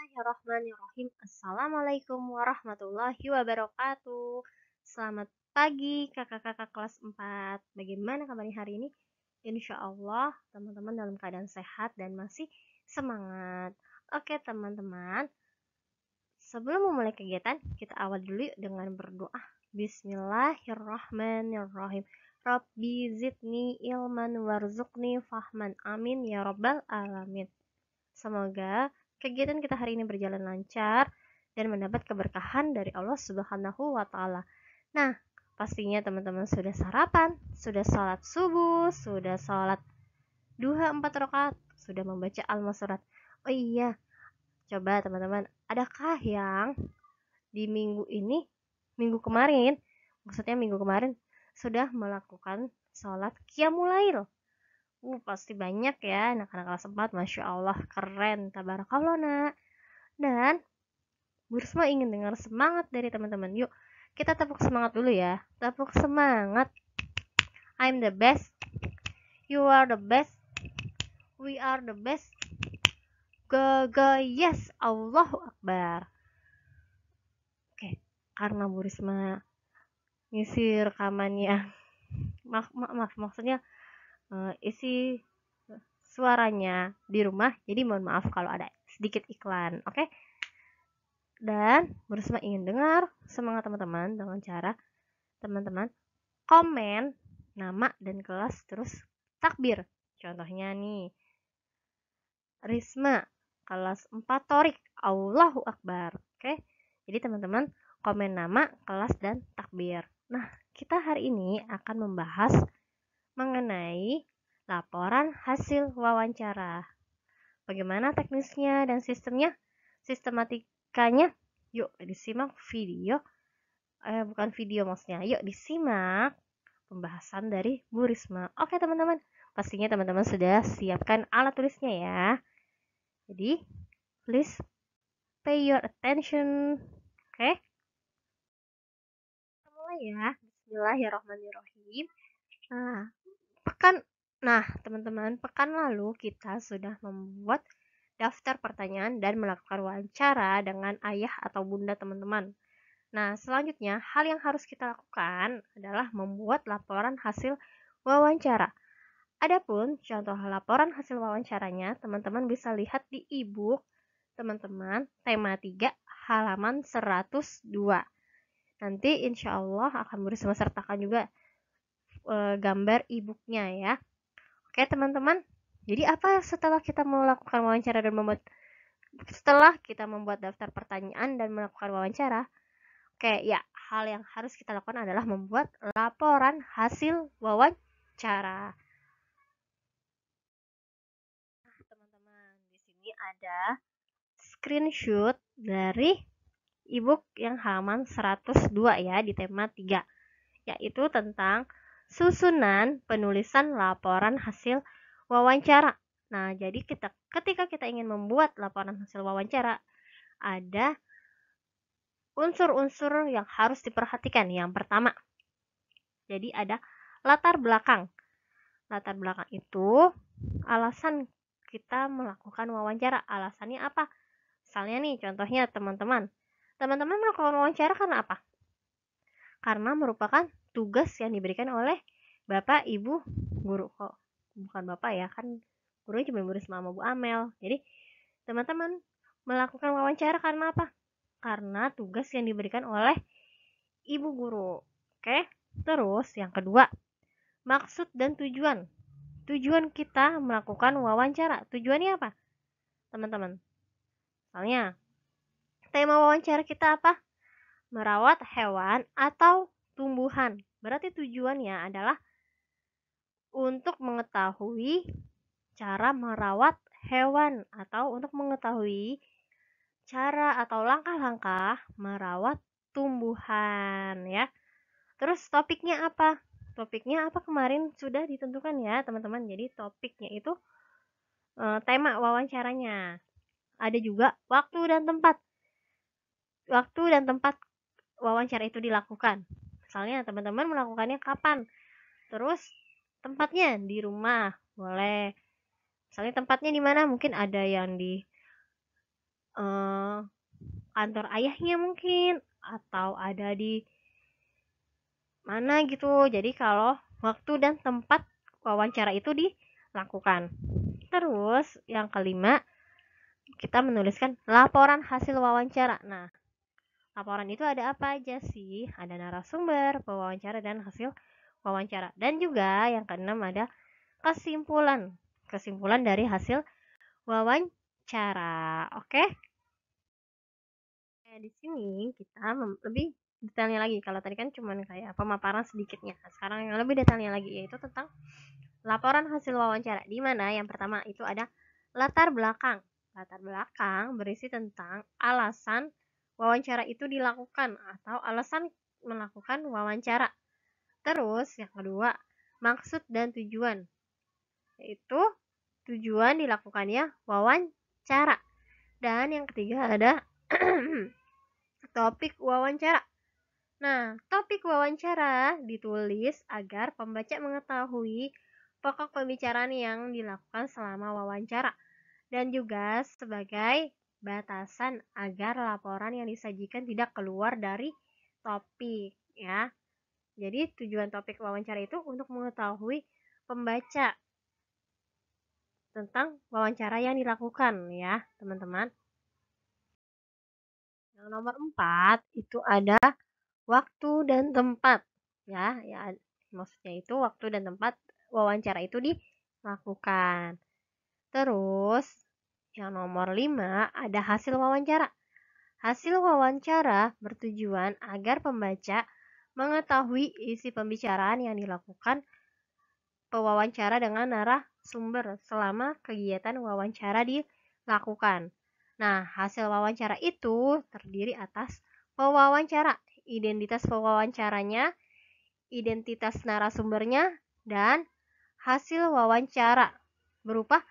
Bismillahirrahmanirrahim. Assalamualaikum warahmatullahi wabarakatuh. Selamat pagi kakak-kakak kelas 4. Bagaimana kabarnya hari ini? Insya Allah teman-teman dalam keadaan sehat dan masih semangat. Oke teman-teman, sebelum memulai kegiatan, kita awal dulu yuk dengan berdoa. Bismillahirrahmanirrahim. Rabbi zidni ilman warzuqni fahman. Amin ya rabbal alamin. Semoga kegiatan kita hari ini berjalan lancar dan mendapat keberkahan dari Allah Subhanahu wa taala. Nah, pastinya teman-teman sudah sarapan, sudah sholat subuh, sudah sholat duha 4 rakaat, sudah membaca al-masurat. Oh iya, coba teman-teman, adakah yang di minggu kemarin, maksudnya minggu kemarin sudah melakukan sholat qiyamul lail? Pasti banyak ya anak-anak kelas 4, Masya Allah, keren, tabarakallah nak. Dan Bu Risma ingin dengar semangat dari teman-teman. Yuk, kita tepuk semangat dulu ya. Tepuk semangat. I'm the best. You are the best. We are the best. Go, go, yes. Allahu Akbar. Oke, karena Bu Risma ngisi rekamannya. Maaf, maksudnya isi suaranya di rumah, jadi mohon maaf kalau ada sedikit iklan, oke? Dan Bu Risma ingin dengar semangat teman-teman dengan cara teman-teman komen nama dan kelas terus takbir. Contohnya nih, Risma kelas 4 Torik, Allahu Akbar. Oke, jadi teman-teman komen nama, kelas, dan takbir. Nah, kita hari ini akan membahas mengenai laporan hasil wawancara. Bagaimana teknisnya dan sistematikanya? Yuk disimak video. Bukan video maksudnya. Yuk disimak pembahasan dari Bu Risma. Oke teman-teman, pastinya teman-teman sudah siapkan alat tulisnya ya. Jadi, please pay your attention. Oke? Mulai ya. Bismillahirrahmanirrahim. Nah, teman-teman, pekan lalu kita sudah membuat daftar pertanyaan dan melakukan wawancara dengan ayah atau bunda teman-teman. Nah, selanjutnya hal yang harus kita lakukan adalah membuat laporan hasil wawancara. Adapun contoh laporan hasil wawancaranya, teman-teman bisa lihat di e-book teman-teman tema 3 halaman 102. Nanti insya Allah akan bersama sertakan juga gambar e-booknya ya. Oke teman-teman, jadi apa setelah kita melakukan wawancara dan setelah kita membuat daftar pertanyaan dan melakukan wawancara? Oke, ya, hal yang harus kita lakukan adalah membuat laporan hasil wawancara. Nah, teman-teman, di sini ada screenshot dari ebook yang halaman 102 ya di tema 3, yaitu tentang susunan penulisan laporan hasil wawancara. Nah, jadi ketika kita ingin membuat laporan hasil wawancara, ada unsur-unsur yang harus diperhatikan. Yang pertama, jadi ada latar belakang. Latar belakang itu alasan kita melakukan wawancara. Alasannya apa? Misalnya nih, contohnya teman-teman melakukan wawancara karena apa? Karena merupakan tugas yang diberikan oleh Bapak Ibu guru. Kok bukan Bapak ya, kan gurunya cuma Bu Risma sama Bu Amel. Jadi teman-teman melakukan wawancara karena apa? Karena tugas yang diberikan oleh Ibu guru. Oke. Terus yang kedua, maksud dan tujuan. Tujuan kita melakukan wawancara. Tujuannya apa? Teman-teman. Misalnya, tema wawancara kita apa? Merawat hewan atau tumbuhan. Berarti tujuannya adalah untuk mengetahui cara merawat hewan atau untuk mengetahui cara atau langkah-langkah merawat tumbuhan ya. Terus topiknya apa? Topiknya apa kemarin sudah ditentukan ya teman-teman. Jadi topiknya itu tema wawancaranya. Ada juga waktu dan tempat. Waktu dan tempat wawancara itu dilakukan. Misalnya teman-teman melakukannya kapan? Terus tempatnya di rumah, boleh. Misalnya tempatnya di mana? Mungkin ada yang di kantor ayahnya mungkin, atau ada di mana gitu. Jadi kalau waktu dan tempat wawancara itu dilakukan. Terus yang kelima, kita menuliskan laporan hasil wawancara. Nah, laporan itu ada apa aja sih? Ada narasumber, pewawancara, dan hasil wawancara. Dan juga yang keenam ada kesimpulan. Kesimpulan dari hasil wawancara. Oke? Di sini kita lebih detailnya lagi. Kalau tadi kan cuma kayak pemaparan sedikitnya. Nah, sekarang yang lebih detailnya lagi yaitu tentang laporan hasil wawancara. Di mana yang pertama itu ada latar belakang. Latar belakang berisi tentang alasan wawancara itu dilakukan atau alasan melakukan wawancara. Terus yang kedua, maksud dan tujuan. Yaitu tujuan dilakukannya wawancara. Dan yang ketiga ada topik wawancara. Nah, topik wawancara ditulis agar pembaca mengetahui pokok pembicaraan yang dilakukan selama wawancara dan juga sebagai batasan agar laporan yang disajikan tidak keluar dari topik ya. Jadi tujuan topik wawancara itu untuk mengetahui pembaca tentang wawancara yang dilakukan ya, teman-teman. Yang nomor 4 itu ada waktu dan tempat ya, maksudnya itu waktu dan tempat wawancara itu dilakukan. Terus yang nomor 5 ada hasil wawancara. Hasil wawancara bertujuan agar pembaca mengetahui isi pembicaraan yang dilakukan pewawancara dengan narasumber selama kegiatan wawancara dilakukan. Nah, hasil wawancara itu terdiri atas pewawancara, identitas pewawancaranya, identitas narasumbernya, dan hasil wawancara berupa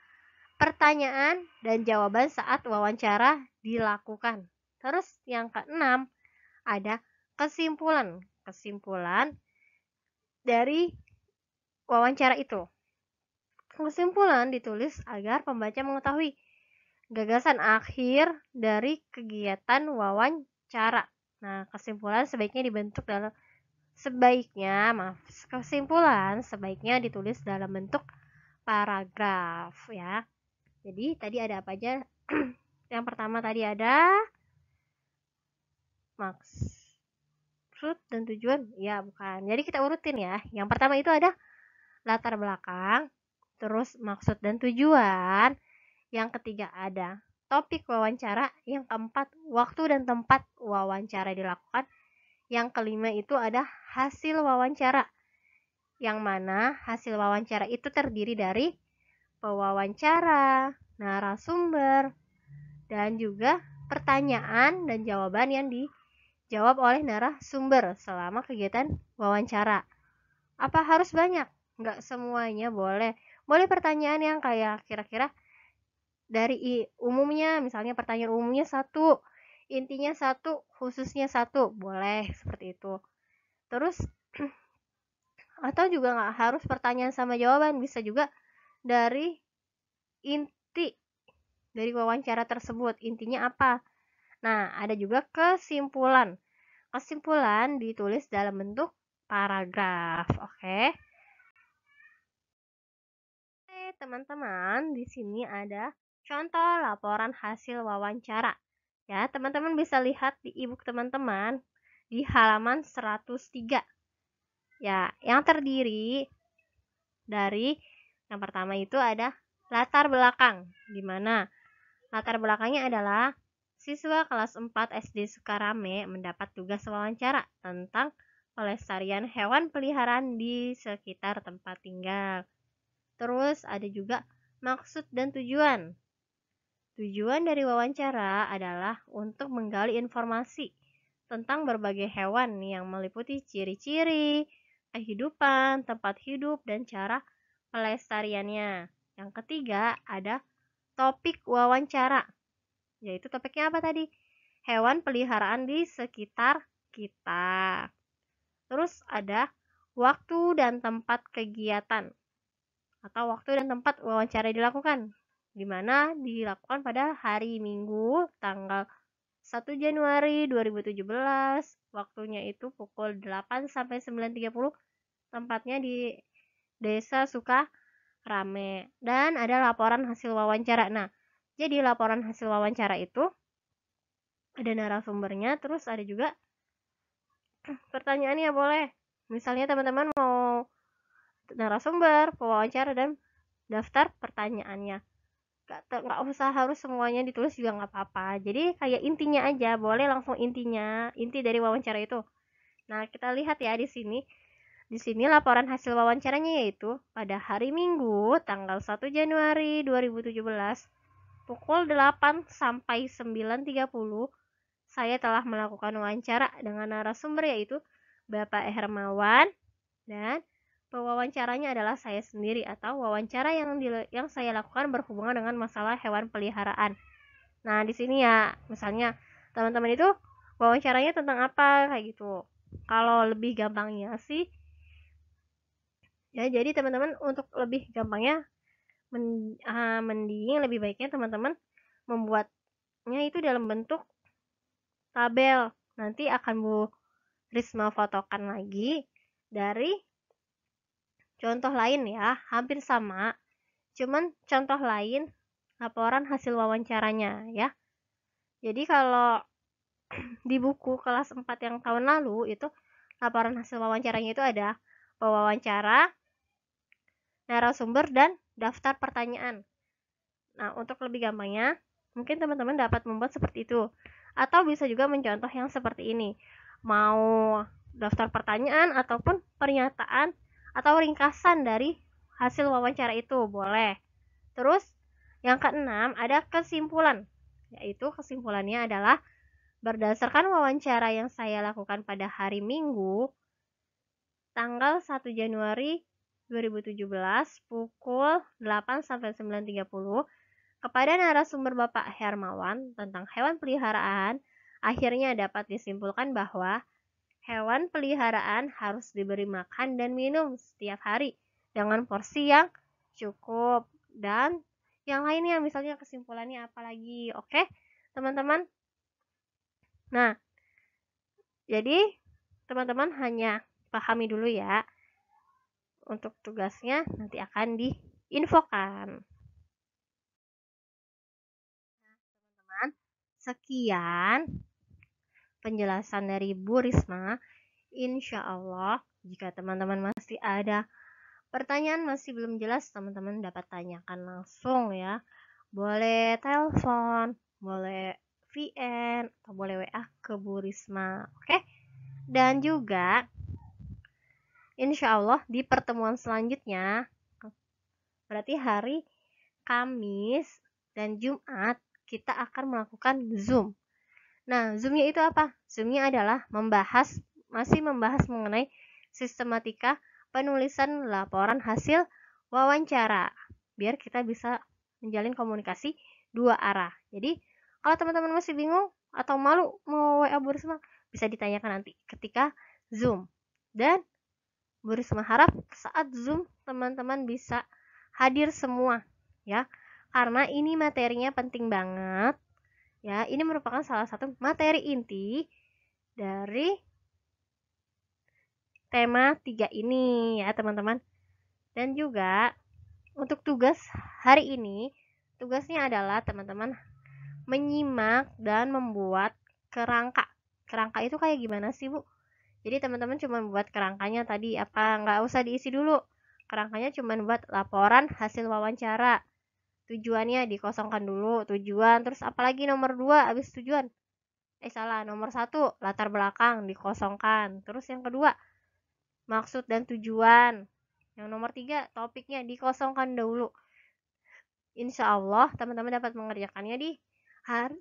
pertanyaan dan jawaban saat wawancara dilakukan. Terus yang keenam ada kesimpulan. Kesimpulan dari wawancara itu. Kesimpulan ditulis agar pembaca mengetahui gagasan akhir dari kegiatan wawancara. Nah, kesimpulan sebaiknya ditulis dalam bentuk paragraf ya. Jadi tadi ada apa aja? Yang pertama tadi ada maksud dan tujuan. Ya, bukan. Jadi kita urutin ya. Yang pertama itu ada latar belakang, terus maksud dan tujuan. Yang ketiga ada topik wawancara. Yang keempat, waktu dan tempat wawancara dilakukan. Yang kelima itu ada hasil wawancara. Yang mana hasil wawancara itu terdiri dari pewawancara, narasumber, dan juga pertanyaan dan jawaban yang dijawab oleh narasumber selama kegiatan wawancara. Apa harus banyak? Nggak semuanya boleh. Boleh pertanyaan yang kayak kira-kira dari umumnya, misalnya pertanyaan umumnya 1, intinya 1, khususnya 1, boleh seperti itu. Terus atau juga nggak harus pertanyaan sama jawaban, bisa juga dari inti dari wawancara tersebut, intinya apa. Nah, ada juga kesimpulan. Kesimpulan ditulis dalam bentuk paragraf, oke? Oke, teman-teman, di sini ada contoh laporan hasil wawancara. Ya, teman-teman bisa lihat di e-book teman-teman di halaman 103. Ya, yang terdiri dari yang pertama itu ada latar belakang, di mana latar belakangnya adalah siswa kelas 4 SD Sukarame mendapat tugas wawancara tentang pelestarian hewan peliharaan di sekitar tempat tinggal. Terus ada juga maksud dan tujuan. Tujuan dari wawancara adalah untuk menggali informasi tentang berbagai hewan yang meliputi ciri-ciri, kehidupan, tempat hidup, dan cara pelestariannya. Yang ketiga ada topik wawancara, yaitu topiknya apa tadi? Hewan peliharaan di sekitar kita. Terus ada waktu dan tempat kegiatan atau waktu dan tempat wawancara dilakukan. di mana dilakukan pada hari Minggu tanggal 1 Januari 2017. Waktunya itu pukul 8 sampai 9.30. Tempatnya di Desa Sukarame. Dan ada laporan hasil wawancara. Nah, jadi laporan hasil wawancara itu ada narasumbernya, terus ada juga pertanyaannya boleh. Misalnya teman-teman mau narasumber, pewawancara, dan daftar pertanyaannya. Nggak usah harus semuanya ditulis juga nggak apa-apa. Jadi kayak intinya aja, boleh langsung intinya, inti dari wawancara itu. Nah, kita lihat ya di sini. Di sini laporan hasil wawancaranya yaitu pada hari Minggu tanggal 1 Januari 2017 pukul 8 sampai 9.30 saya telah melakukan wawancara dengan narasumber yaitu Bapak Hermawan, dan pewawancaranya adalah saya sendiri atau wawancara yang saya lakukan berhubungan dengan masalah hewan peliharaan. Nah, di sini ya, misalnya teman-teman itu wawancaranya tentang apa kayak gitu. Kalau lebih gampangnya sih ya, jadi teman-teman untuk lebih gampangnya mending lebih baiknya teman-teman membuatnya itu dalam bentuk tabel. Nanti akan Bu Risma fotokan lagi dari contoh lain ya, hampir sama, cuman contoh lain laporan hasil wawancaranya ya. Jadi kalau di buku kelas 4 yang tahun lalu itu laporan hasil wawancaranya itu ada pewawancara, narasumber, dan daftar pertanyaan. Nah, untuk lebih gampangnya, mungkin teman-teman dapat membuat seperti itu. Atau bisa juga mencontoh yang seperti ini. Mau daftar pertanyaan ataupun pernyataan atau ringkasan dari hasil wawancara itu, boleh. Terus, yang keenam, ada kesimpulan. Yaitu kesimpulannya adalah berdasarkan wawancara yang saya lakukan pada hari Minggu, tanggal 1 Januari 2017 pukul 8 sampai 9.30 kepada narasumber Bapak Hermawan tentang hewan peliharaan, akhirnya dapat disimpulkan bahwa hewan peliharaan harus diberi makan dan minum setiap hari dengan porsi yang cukup. Dan yang lainnya, misalnya kesimpulannya apa lagi. Oke, teman-teman? Nah, jadi teman-teman hanya pahami dulu ya. Untuk tugasnya nanti akan diinfokan. Teman-teman, sekian penjelasan dari Bu Risma. Insya Allah, jika teman-teman masih ada pertanyaan masih belum jelas, teman-teman dapat tanyakan langsung ya. Boleh telepon, boleh VN, atau boleh WA ke Bu Risma. Oke? Dan juga, insya Allah di pertemuan selanjutnya, berarti hari Kamis dan Jumat, kita akan melakukan Zoom. Nah, Zoom-nya itu apa? Zoom-nya adalah masih membahas mengenai sistematika penulisan laporan hasil wawancara. Biar kita bisa menjalin komunikasi dua arah. Jadi, kalau teman-teman masih bingung atau malu mau WA Bu Risma, bisa ditanyakan nanti ketika Zoom. Dan Bu Risma harap saat Zoom teman-teman bisa hadir semua ya. Karena ini materinya penting banget. Ya, ini merupakan salah satu materi inti dari tema 3 ini ya, teman-teman. Dan juga untuk tugas hari ini, tugasnya adalah teman-teman menyimak dan membuat kerangka. Kerangka itu kayak gimana sih, Bu? Jadi teman-teman cuma buat kerangkanya tadi apa, nggak usah diisi dulu. Kerangkanya cuma buat laporan hasil wawancara. Tujuannya dikosongkan dulu, tujuan, terus apalagi nomor 2 habis tujuan. Salah, nomor 1 latar belakang dikosongkan. Terus yang kedua, maksud dan tujuan. Yang nomor 3 topiknya dikosongkan dulu. Insya Allah teman-teman dapat mengerjakannya di hari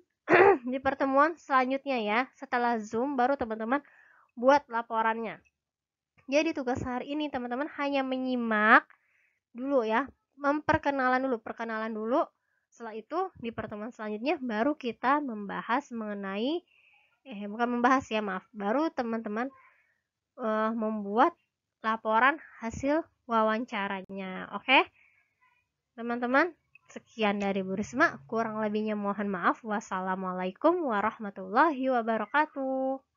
di pertemuan selanjutnya ya. Setelah Zoom baru teman-teman buat laporannya. Jadi tugas hari ini teman-teman hanya menyimak dulu ya, perkenalan dulu. Setelah itu di pertemuan selanjutnya baru kita membahas mengenai bukan membahas ya, maaf, baru teman-teman membuat laporan hasil wawancaranya. Oke teman-teman, Sekian dari Bu Risma, kurang lebihnya mohon maaf. Wassalamualaikum warahmatullahi wabarakatuh.